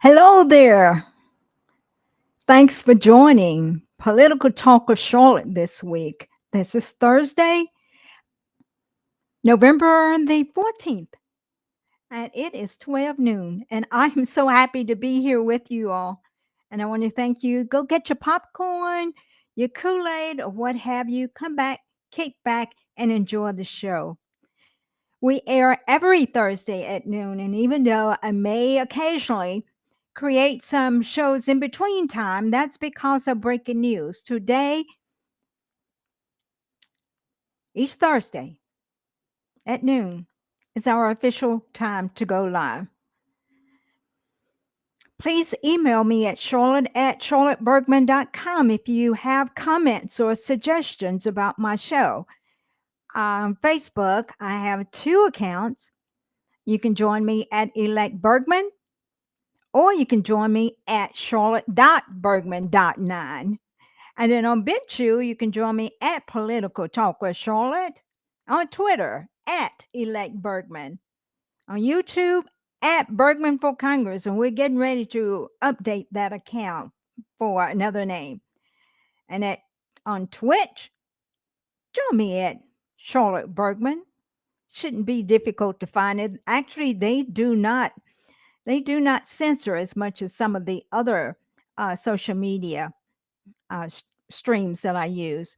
Hello there. Thanks for joining Political Talk of Charlotte this week. This is Thursday, November the 14th, and it is 12 noon. And I am so happy to be here with you all. And I want to thank you. Go get your popcorn, your Kool Aid, or what have you. Come back, kick back, and enjoy the show. We air every Thursday at noon, and even though I may occasionally create some shows in between time, that's because of breaking news. Today, each Thursday at noon, is our official time to go live. Please email me at charlotte@charlottebergman.com if you have comments or suggestions about my show. On Facebook, I have two accounts. You can join me at Elect Bergman, or you can join me at charlotte.bergman.9. And then on Bitchute, you can join me at Political Talk with Charlotte, on Twitter at Elect Bergman, on YouTube at Bergman for Congress. And we're getting ready to update that account for another name. And on Twitch, join me at Charlotte Bergman. Shouldn't be difficult to find it. Actually, they do not censor as much as some of the other social media streams that I use.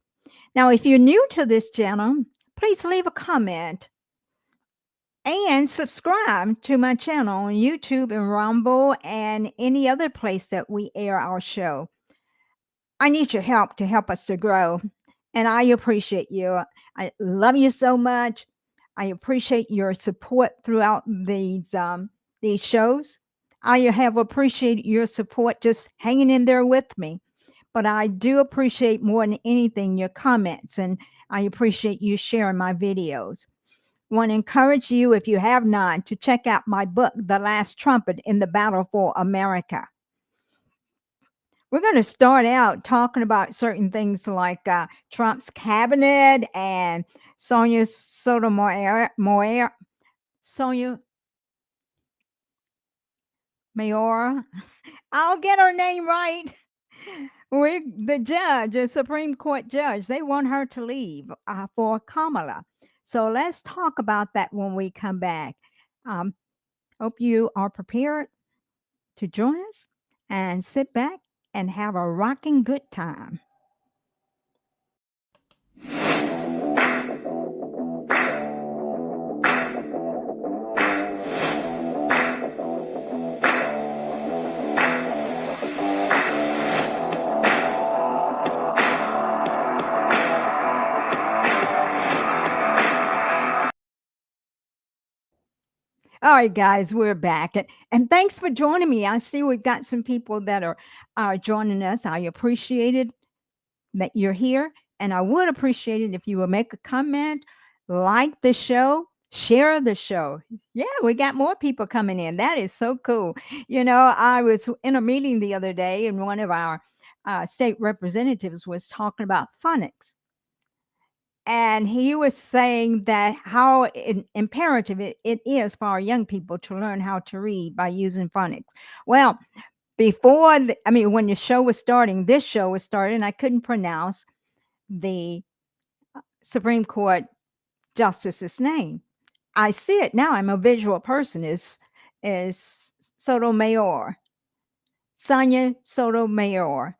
Now, if you're new to this channel, please leave a comment and subscribe to my channel on YouTube and Rumble and any other place that we air our show. I need your help to help us to grow, and I appreciate you. I love you so much. I appreciate your support throughout these shows. I have appreciated your support just hanging in there with me. But I do appreciate more than anything your comments, and I appreciate you sharing my videos. Want to encourage you, if you have not, to check out my book, The Last Trumpet in the Battle for America. We're going to start out talking about certain things like Trump's cabinet and Sonia Sotomayor, Sonia Mayor. I'll get her name right. The judge, a Supreme Court judge, they want her to leave for Kamala. So let's talk about that when we come back. Um, Hope you are prepared to join us and sit back and have a rocking good time. All right, guys, we're back. And thanks for joining me. I see we've got some people that are joining us. I appreciate it that you're here. And I would appreciate it if you would make a comment, like the show, share the show. Yeah, we got more people coming in. That is so cool. I was in a meeting the other day, and one of our state representatives was talking about phonics. And he was saying that how imperative it is for our young people to learn how to read by using phonics. Well, when the show was starting, this show was starting, I couldn't pronounce the Supreme Court justice's name. I see it now. I'm a visual person. Is Sotomayor, Sonia Sotomayor.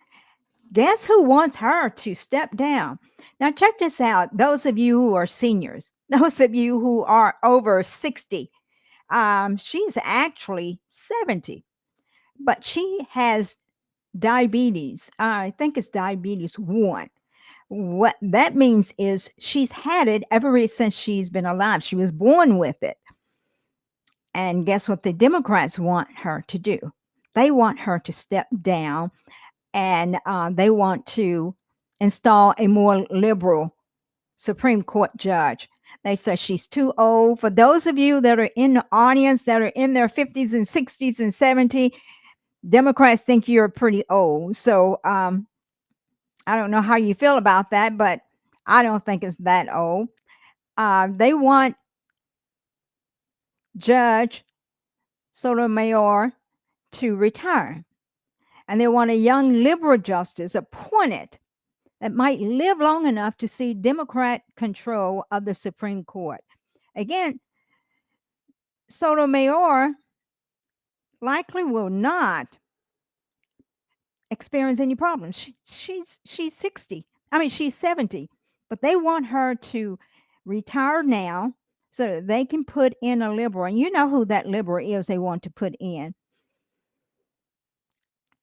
Guess who wants her to step down? Now, check this out. Those of you who are seniors, those of you who are over 60, she's actually 70, but she has diabetes. I think it's diabetes 1. What that means is she's had it ever since she's been alive. She was born with it. And guess what the Democrats want her to do? They want her to step down, and they want to install a more liberal Supreme Court judge. They say she's too old. For those of you that are in the audience that are in their 50s and 60s and 70s, Democrats think you're pretty old. So I don't know how you feel about that, but I don't think it's that old. They want Judge Sotomayor to retire. And they want a young liberal justice appointed that might live long enough to see Democrat control of the Supreme Court. Again, Sotomayor likely will not experience any problems. She's 60. I mean, she's 70, but they want her to retire now so that they can put in a liberal. And you know who that liberal is they want to put in.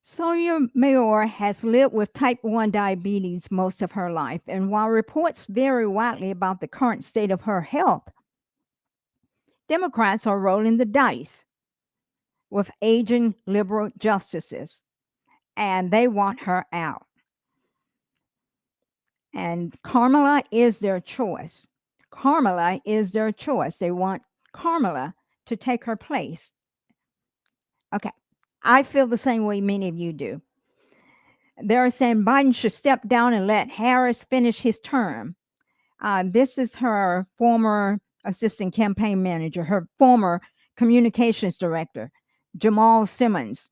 Sotomayor has lived with type 1 diabetes most of her life, and while reports vary widely about the current state of her health, Democrats are rolling the dice with aging liberal justices, and they want her out. And Kamala is their choice. Kamala is their choice. They want Kamala to take her place. Okay, I feel the same way many of you do. They're saying Biden should step down and let Harris finish his term. This is her former assistant campaign manager, her former communications director, Jamal Simmons.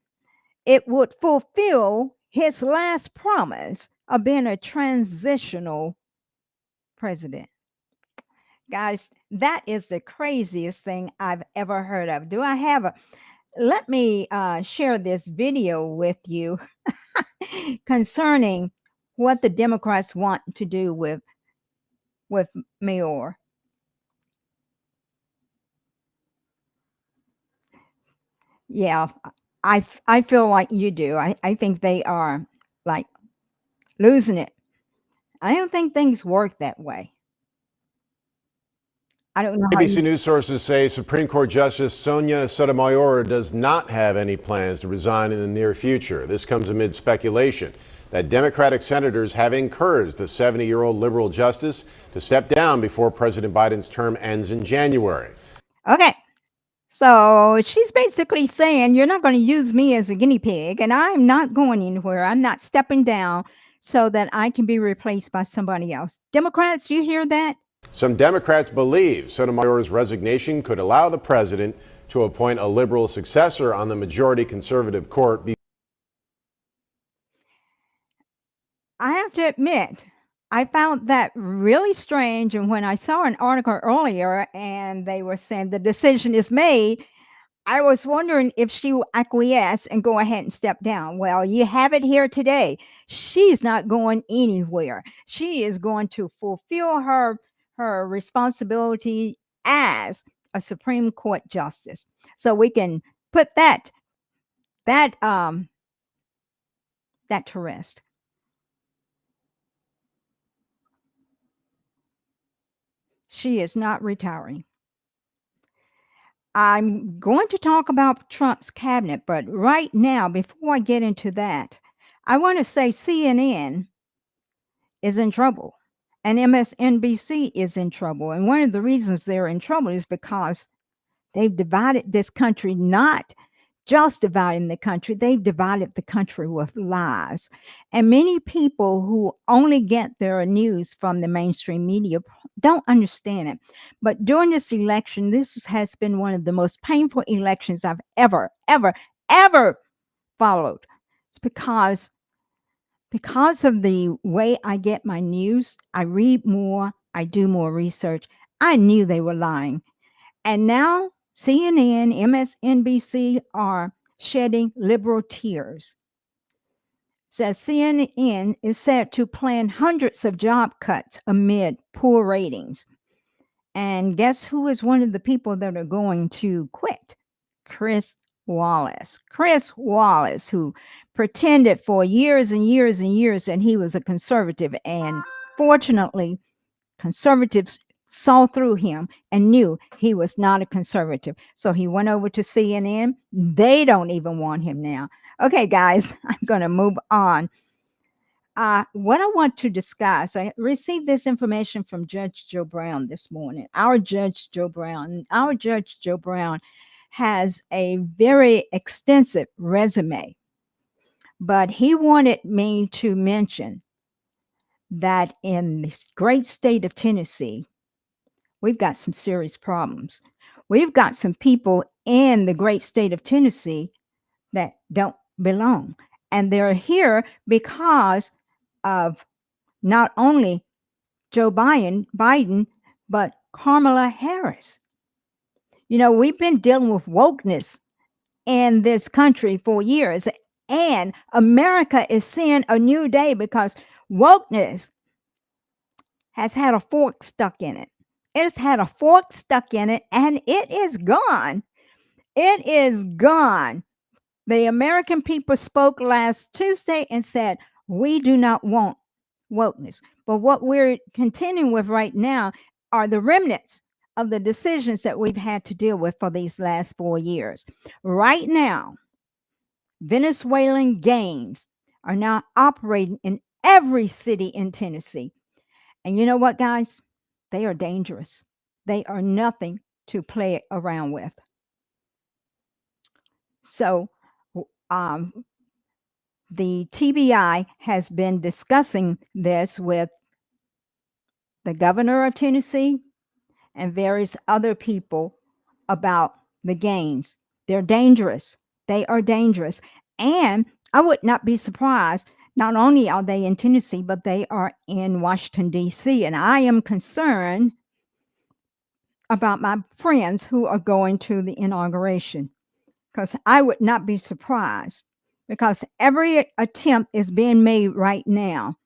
It would fulfill his last promise of being a transitional president. Guys, that is the craziest thing I've ever heard of. Do I have a? Let me share this video with you concerning what the Democrats want to do with Mayor. Yeah, I feel like you do. I think they are like losing it. I don't think things work that way. I don't know how ABC you. News sources say Supreme Court Justice Sonia Sotomayor does not have any plans to resign in the near future. This comes amid speculation that Democratic senators have encouraged the 70-year-old liberal justice to step down before President Biden's term ends in January. Okay. So she's basically saying, you're not going to use me as a guinea pig, and I'm not going anywhere. I'm not stepping down so that I can be replaced by somebody else. Democrats, you hear that? Some Democrats believe Sotomayor's resignation could allow the president to appoint a liberal successor on the majority conservative court. I have to admit, I found that really strange. And when I saw an article earlier and they were saying the decision is made, I was wondering if she will acquiesce and go ahead and step down. Well, you have it here today. She's not going anywhere. She is going to fulfill her responsibility as a Supreme Court justice. So we can put that to rest. She is not retiring. I'm going to talk about Trump's cabinet, but right now, before I get into that, I want to say CNN is in trouble and MSNBC is in trouble. And one of the reasons they're in trouble is because they've divided this country, not just dividing the country, they've divided the country with lies. And many people who only get their news from the mainstream media don't understand it. But during this election, this has been one of the most painful elections I've ever followed. It's because of the way I get my news. I read more, I do more research. I knew they were lying. And now CNN, MSNBC are shedding liberal tears. Says CNN is set to plan hundreds of job cuts amid poor ratings. And guess who is one of the people that are going to quit? Chris Wallace. Chris Wallace, who pretended for years and years and years that he was a conservative. And fortunately, conservatives saw through him and knew he was not a conservative. So he went over to CNN. They don't even want him now. Okay, guys, I'm going to move on. What I want to discuss, I received this information from Judge Joe Brown this morning. Our Judge Joe Brown has a very extensive resume, but he wanted me to mention that in this great state of Tennessee, we've got some serious problems. We've got some people in the great state of Tennessee that don't belong. And they're here because of not only Joe Biden, but Kamala Harris. You know, we've been dealing with wokeness in this country for years, and America is seeing a new day because wokeness has had a fork stuck in it. It has had a fork stuck in it, and it is gone. It is gone. The American people spoke last Tuesday and said, we do not want wokeness. But what we're continuing with right now are the remnants of the decisions that we've had to deal with for these last 4 years. Right now, Venezuelan gangs are now operating in every city in Tennessee. And you know what, guys? They are dangerous. They are nothing to play around with. So, um, the TBI has been discussing this with the governor of Tennessee and various other people about the gangs. They're dangerous. They are dangerous. And I would not be surprised. Not only are they in Tennessee, but they are in Washington, D.C. And I am concerned about my friends who are going to the inauguration because I would not be surprised because every attempt is being made right now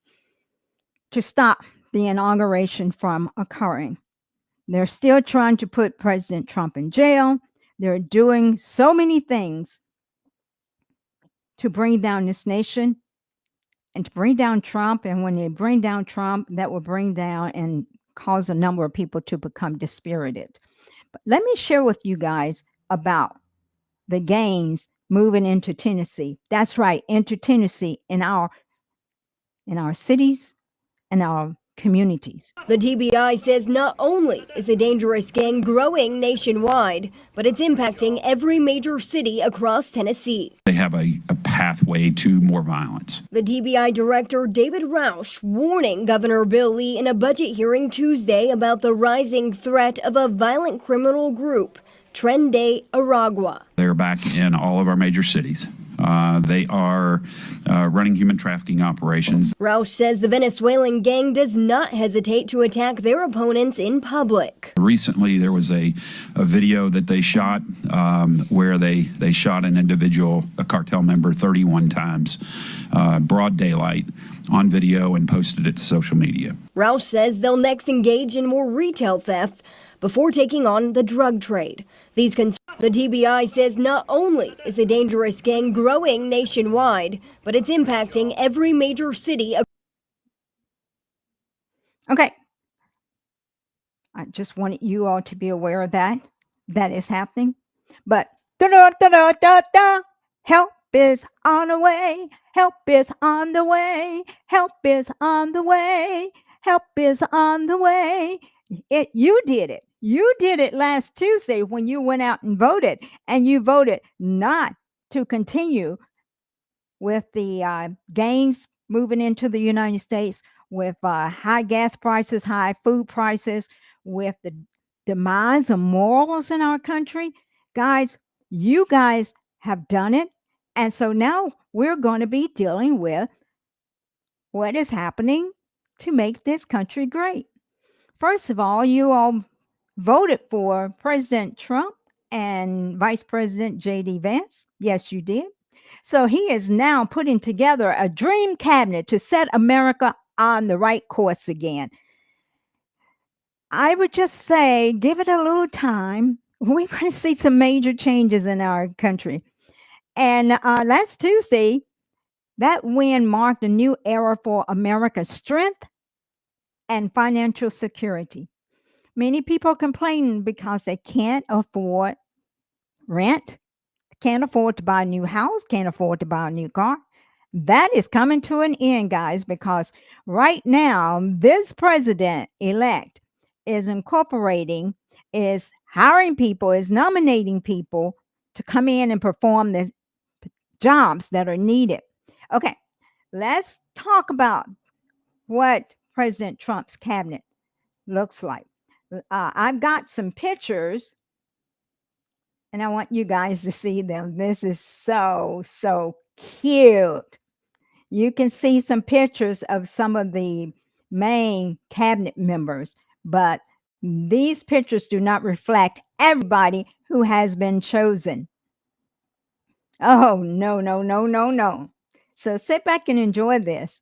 to stop the inauguration from occurring. They're still trying to put President Trump in jail. They're doing so many things to bring down this nation and to bring down Trump. And when they bring down Trump, that will bring down and cause a number of people to become dispirited. But let me share with you guys about the gangs moving into Tennessee. That's right, into Tennessee in our cities and our communities. The TBI says not only is a dangerous gang growing nationwide, but it's impacting every major city across Tennessee. They have a pathway to more violence. The TBI director, David Roush, warning Governor Bill Lee in a budget hearing Tuesday about the rising threat of a violent criminal group, Tren de Aragua. They're back in all of our major cities. They are running human trafficking operations. Roush says the Venezuelan gang does not hesitate to attack their opponents in public. Recently, there was a video that they shot where they shot an individual, a cartel member, 31 times, broad daylight, on video and posted it to social media. Roush says they'll next engage in more retail theft before taking on the drug trade. The TBI says not only is a dangerous gang growing nationwide, but it's impacting every major city. Okay. I just wanted you all to be aware of that. That is happening. But help is on the way. Help is on the way. Help is on the way. Help is on the way. You did it. You did it last Tuesday when you went out and voted, and you voted not to continue with the gangs moving into the United States, with high gas prices, high food prices, with the demise of morals in our country. Guys, you guys have done it. And so now we're going to be dealing with what is happening to make this country great. First of all, you all voted for President Trump and Vice President J.D. Vance. Yes, you did. So he is now putting together a dream cabinet to set America on the right course again. I would just say, give it a little time. We're going to see some major changes in our country. And last Tuesday, that win marked a new era for America's strength and financial security. Many people complain because they can't afford rent, can't afford to buy a new house, can't afford to buy a new car. That is coming to an end, guys, because right now, this president elect is incorporating, is hiring people, is nominating people to come in and perform the jobs that are needed. Okay, let's talk about what President Trump's cabinet looks like. I've got some pictures And I want you guys to see them. This is so, so cute. You can see some pictures of some of the main cabinet members, but these pictures do not reflect everybody who has been chosen. Oh, no, no, no, no, no. So sit back and enjoy this.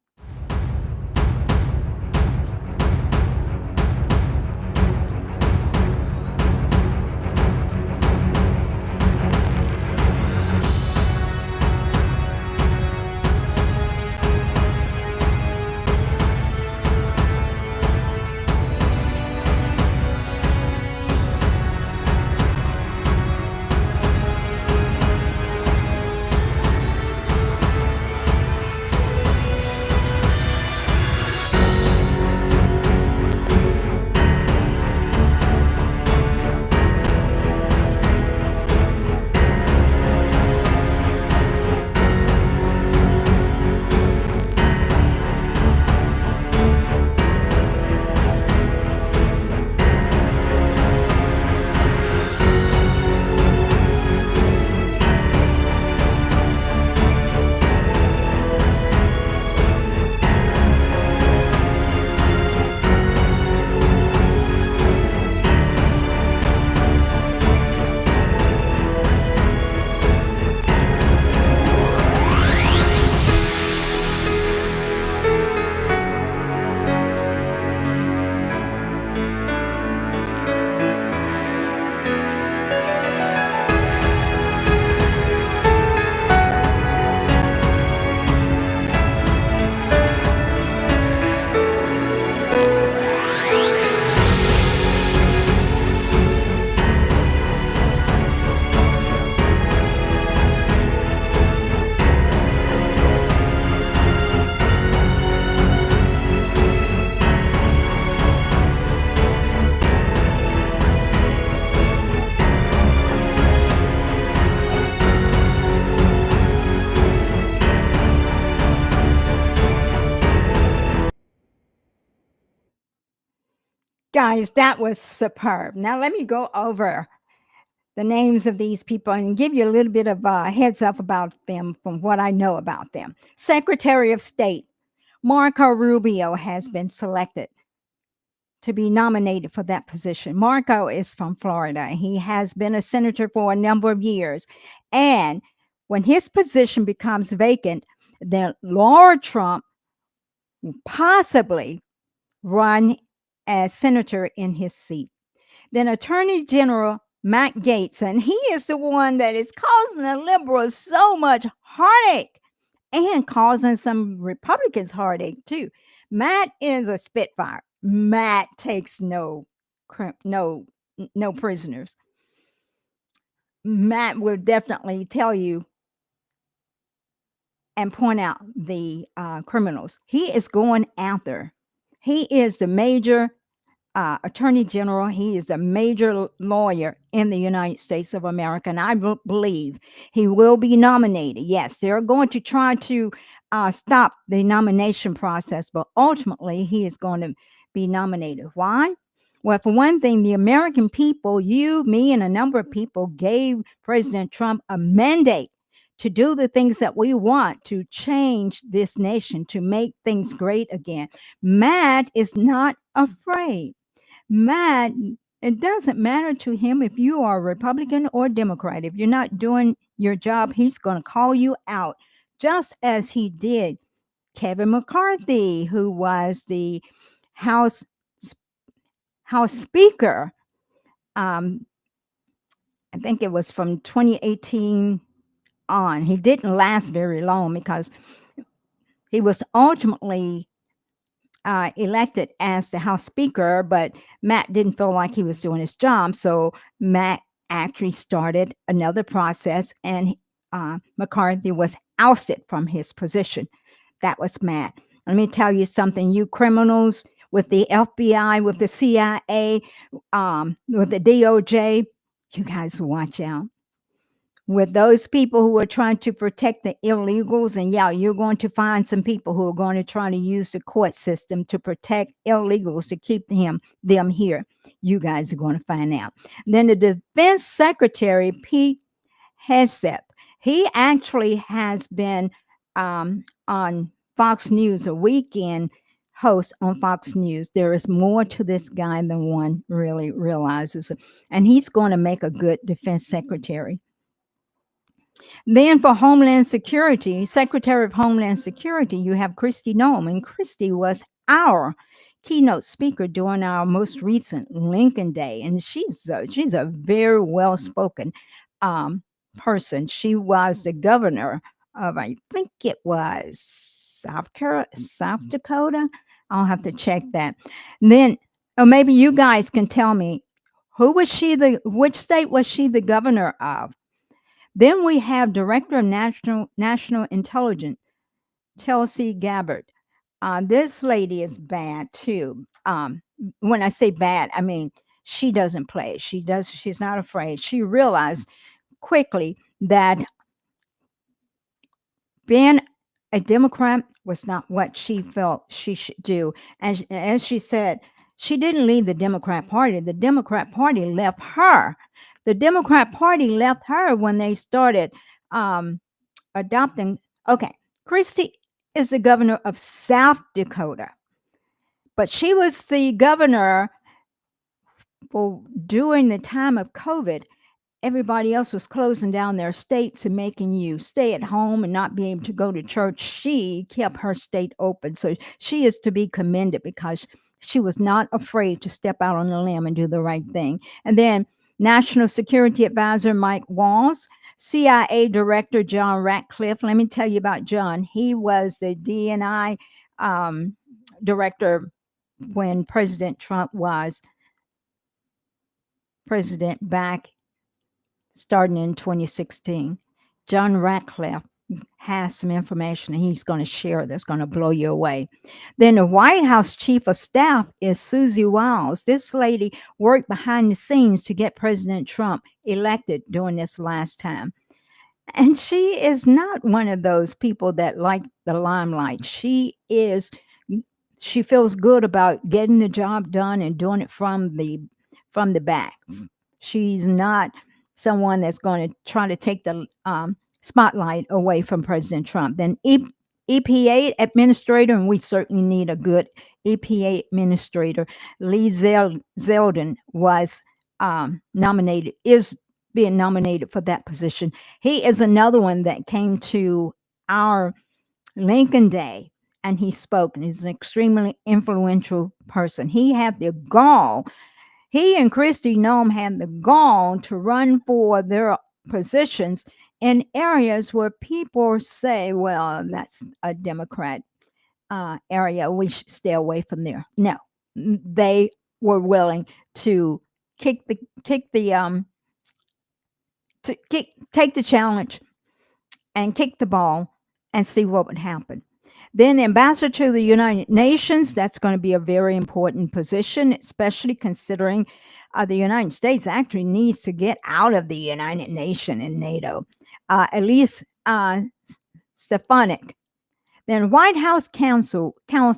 Guys, that was superb. Now, let me go over the names of these people and give you a little bit of a heads up about them from what I know about them. Secretary of State Marco Rubio has been selected to be nominated for that position. Marco is from Florida. He has been a senator for a number of years. And when his position becomes vacant, then Lord Trump will possibly run as senator in his seat. Then Attorney General Matt Gaetz, and he is the one that is causing the liberals so much heartache and causing some Republicans heartache too. Matt is a spitfire. Matt takes no prisoners. Matt will definitely tell you and point out the criminals. He is going after. He is the major attorney general. He is a major lawyer in the United States of America, and I believe he will be nominated. Yes, they're going to try to stop the nomination process, but ultimately he is going to be nominated. Why? Well, for one thing, the American people, you, me, and a number of people gave President Trump a mandate to do the things that we want to change this nation, to make things great again. Matt is not afraid. Matt, it doesn't matter to him if you are Republican or Democrat. If you're not doing your job, he's going to call you out, just as he did Kevin McCarthy, who was the House Speaker. I think it was from 2018 on. He didn't last very long because he was ultimately elected as the House Speaker, but Matt didn't feel like he was doing his job. So Matt actually started another process, and McCarthy was ousted from his position. That was Matt. Let me tell you something, you criminals with the FBI, with the CIA, with the DOJ, you guys watch out. with those people who are trying to protect the illegals. And yeah, you're going to find some people who are going to try to use the court system to protect illegals to keep them here. You guys are going to find out. Then the Defense Secretary, Pete Hegseth, he actually has been on Fox News, a weekend host on Fox News. There is more to this guy than one really realizes. And he's going to make a good defense secretary. Then for Homeland Security, Secretary of Homeland Security, you have Kristi Noem. And Kristi was our keynote speaker during our most recent Lincoln Day. And she's a very well-spoken person. She was the governor of, I think it was South Dakota. I'll have to check that. And then, or maybe you guys can tell me, which state was she the governor of? Then we have Director of National Intelligence, Chelsea Gabbard. This lady is bad too. When I say bad, I mean she doesn't play. She's not afraid. She realized quickly that being a Democrat was not what she felt she should do. And as she said, she didn't leave the Democrat Party. The Democrat Party left her. The Democrat Party left her when they started adopting. Okay, Kristi is the governor of South Dakota, but she was the governor for during the time of COVID. Everybody else was closing down their states and making you stay at home and not be able to go to church. She kept her state open. So she is to be commended because she was not afraid to step out on a limb and do the right thing. And then National Security Advisor Mike Walls, CIA Director John Ratcliffe. Let me tell you about John. He was the DNI director when President Trump was president back starting in 2016. John Ratcliffe has some information he's going to share that's going to blow you away. Then the White House Chief of Staff is Susie Wiles. This lady worked behind the scenes to get President Trump elected during this last time. And she is not one of those people that like the limelight. She feels good about getting the job done and doing it from the back. She's not someone that's going to try to take the spotlight away from President Trump. Then EPA administrator, and we certainly need a good EPA administrator. Lee Zeldin was is being nominated for that position. He is another one that came to our Lincoln Day and he spoke, and he's an extremely influential person. He had the gall. He and Kristi Noem had the gall to run for their positions in areas where people say, well, that's a Democrat area. We should stay away from there. No, they were willing to take the challenge and kick the ball and see what would happen. Then the ambassador to the United Nations, that's going to be a very important position, especially considering the United States actually needs to get out of the United Nations and NATO. At least Stefanik. Then White House counsel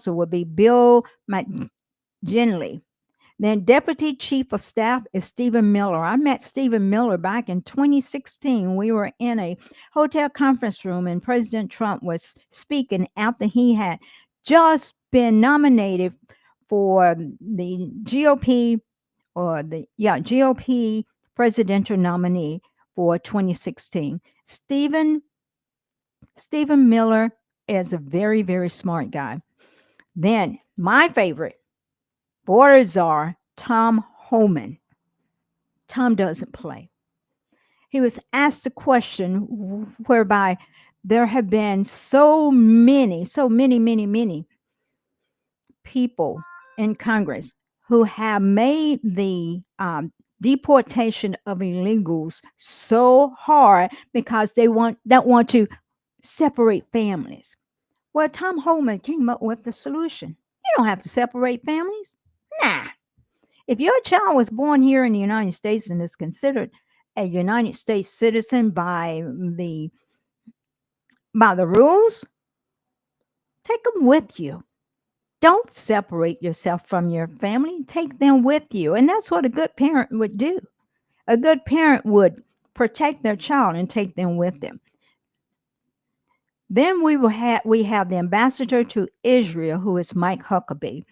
would be Bill McGinley. Then Deputy Chief of Staff is Stephen Miller. I met Stephen Miller back in 2016. We were in a hotel conference room and President Trump was speaking after he had just been nominated for the GOP GOP presidential nominee for 2016. Stephen Miller is a very, very smart guy. Then my favorite, border czar, Tom Homan. Tom doesn't play. He was asked a question whereby there have been so many people in Congress who have made the deportation of illegals so hard because they don't want to separate families. Well, Tom Homan came up with the solution. You don't have to separate families. Nah. If your child was born here in the United States and is considered a United States citizen by the rules, take them with you. Don't separate yourself from your family. Take them with you. And that's what a good parent would do. A good parent would protect their child and take them with them. Then we have the ambassador to Israel, who is Mike Huckabee.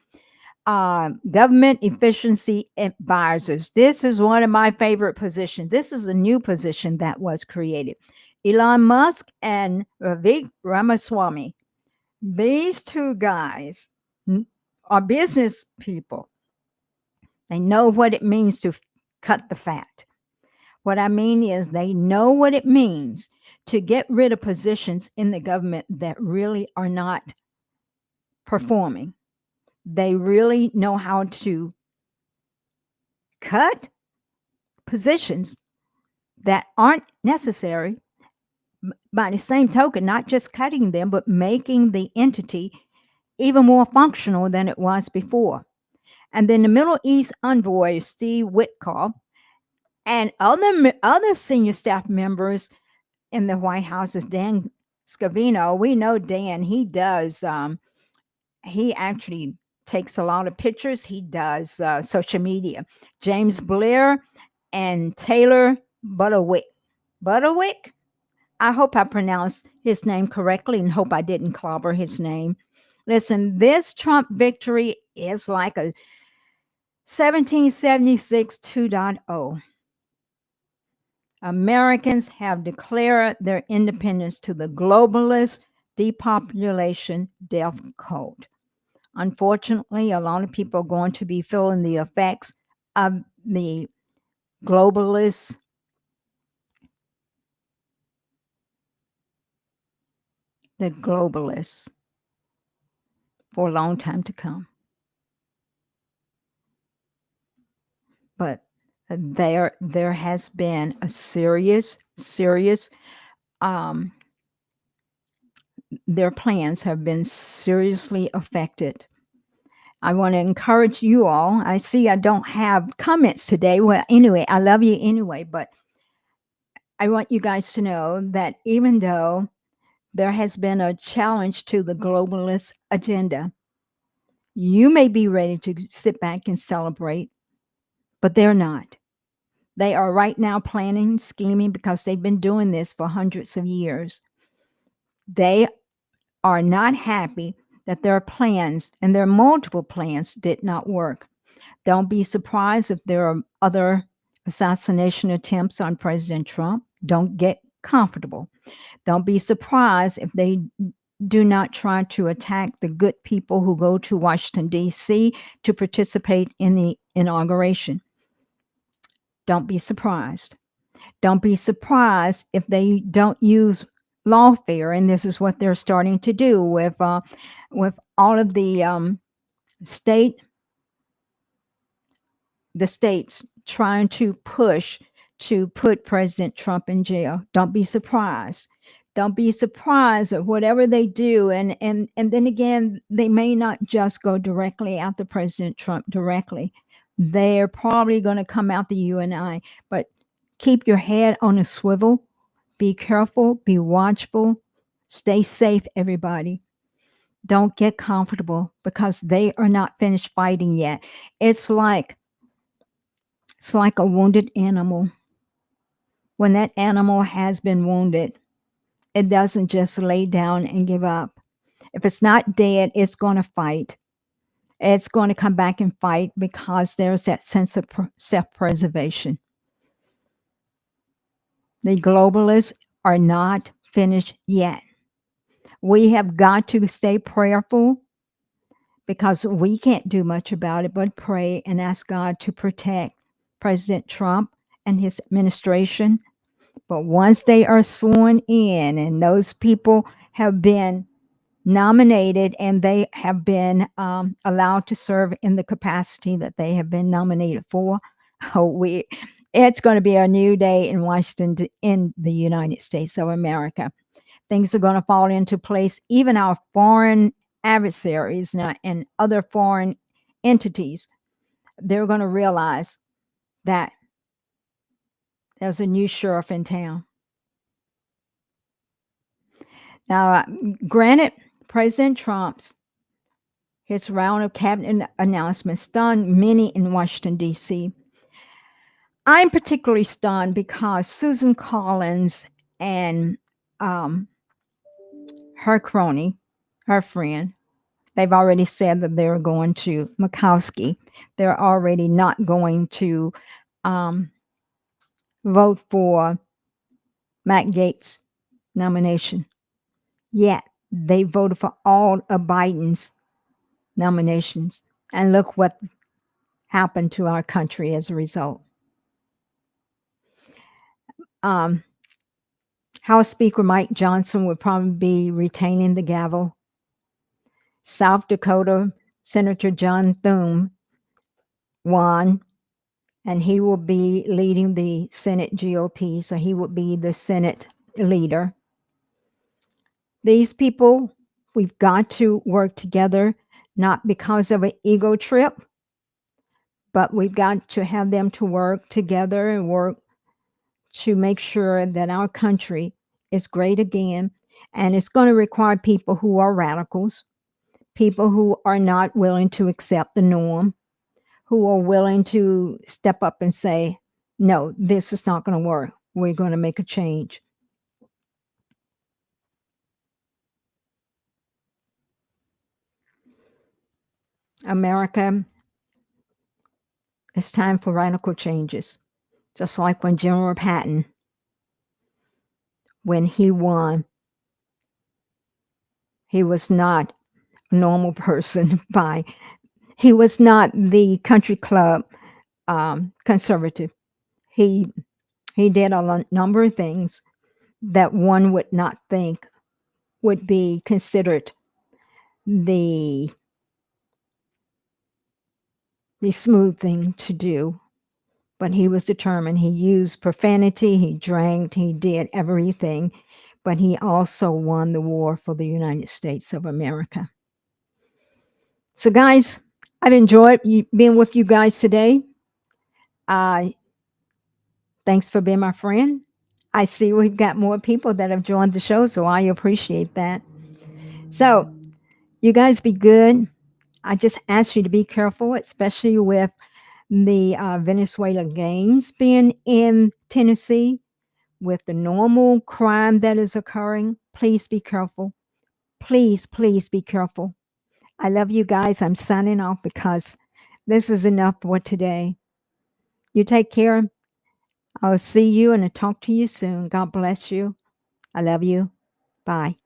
Government efficiency advisors. This is one of my favorite positions. This is a new position that was created. Elon Musk and Vivek Ramaswamy. These two guys are business people. They know what it means to cut the fat. What I mean is they know what it means to get rid of positions in the government that really are not performing. They really know how to cut positions that aren't necessary. By the same token, not just cutting them, but making the entity even more functional than it was before. And then the Middle East envoy, Steve Witkoff, and other senior staff members in the White House is Dan Scavino. We know Dan. He does. He actually takes a lot of pictures. He does social media. James Blair and Taylor Butterwick. Butterwick. I hope I pronounced his name correctly and hope I didn't clobber his name. Listen, this Trump victory is like a 1776 2.0. Americans have declared their independence to the globalist depopulation death cult. Unfortunately, a lot of people are going to be feeling the effects of the globalists for a long time to come. But there has been a serious their plans have been seriously affected. I want to encourage you all. I see I don't have comments today. Well, anyway, I love you anyway, but I want you guys to know that even though there has been a challenge to the globalist agenda, you may be ready to sit back and celebrate, but they're not. They are right now planning, scheming, because they've been doing this for hundreds of years. They are not happy that their plans, and their multiple plans, did not work. Don't be surprised if there are other assassination attempts on President Trump. Don't get comfortable. Don't be surprised if they do not try to attack the good people who go to Washington, D.C. to participate in the inauguration. Don't be surprised. Don't be surprised if they don't use lawfare, and this is what they're starting to do with all of the states trying to push to put President Trump in jail. Don't be surprised. Don't be surprised at whatever they do. And then again, they may not just go directly after President Trump directly. They're probably going to come out the UNI, but keep your head on a swivel. Be careful, be watchful, stay safe, everybody. Don't get comfortable because they are not finished fighting yet. It's like a wounded animal. When that animal has been wounded, it doesn't just lay down and give up. If it's not dead, it's going to fight. It's going to come back and fight because there's that sense of self-preservation. The globalists are not finished yet. We have got to stay prayerful because we can't do much about it but pray and ask God to protect President Trump and his administration. But once they are sworn in and those people have been nominated and they have been allowed to serve in the capacity that they have been nominated for, it's going to be a new day in Washington, in the United States of America. Things are going to fall into place. Even our foreign adversaries now and other foreign entities, they're going to realize that There's a new sheriff in town. Now, granted, President Trump's his round of cabinet announcements stunned many in Washington, D.C. I'm particularly stunned because Susan Collins and her crony, her friend, they've already said that they're going to Murkowski. They're already not going to vote for Matt Gaetz' nomination. Yet they voted for all of Biden's nominations. And look what happened to our country as a result. House Speaker Mike Johnson would probably be retaining the gavel. South Dakota Senator John Thune won, and he will be leading the Senate GOP, so he will be the Senate leader. These people, we've got to work together, not because of an ego trip, but we've got to have them to work together and work to make sure that our country is great again. And it's going to require people who are radicals, people who are not willing to accept the norm, who are willing to step up and say, no, this is not going to work. We're going to make a change. America, it's time for radical changes. Just like when General Patton, when he won, he was not a normal person he was not the country club conservative. He did a number of things that one would not think would be considered the smooth thing to do. But he was determined. He used profanity, he drank, he did everything, but he also won the war for the United States of America. So, guys, I've enjoyed being with you guys today. Thanks for being my friend. I see we've got more people that have joined the show, so I appreciate that. So, you guys be good. I just ask you to be careful, especially with the Venezuela gangs being in Tennessee, with the normal crime that is occurring. Please be careful. Please, please be careful. I love you guys. I'm signing off because this is enough for today. You take care. I'll see you and I'll talk to you soon. God bless you. I love you. Bye.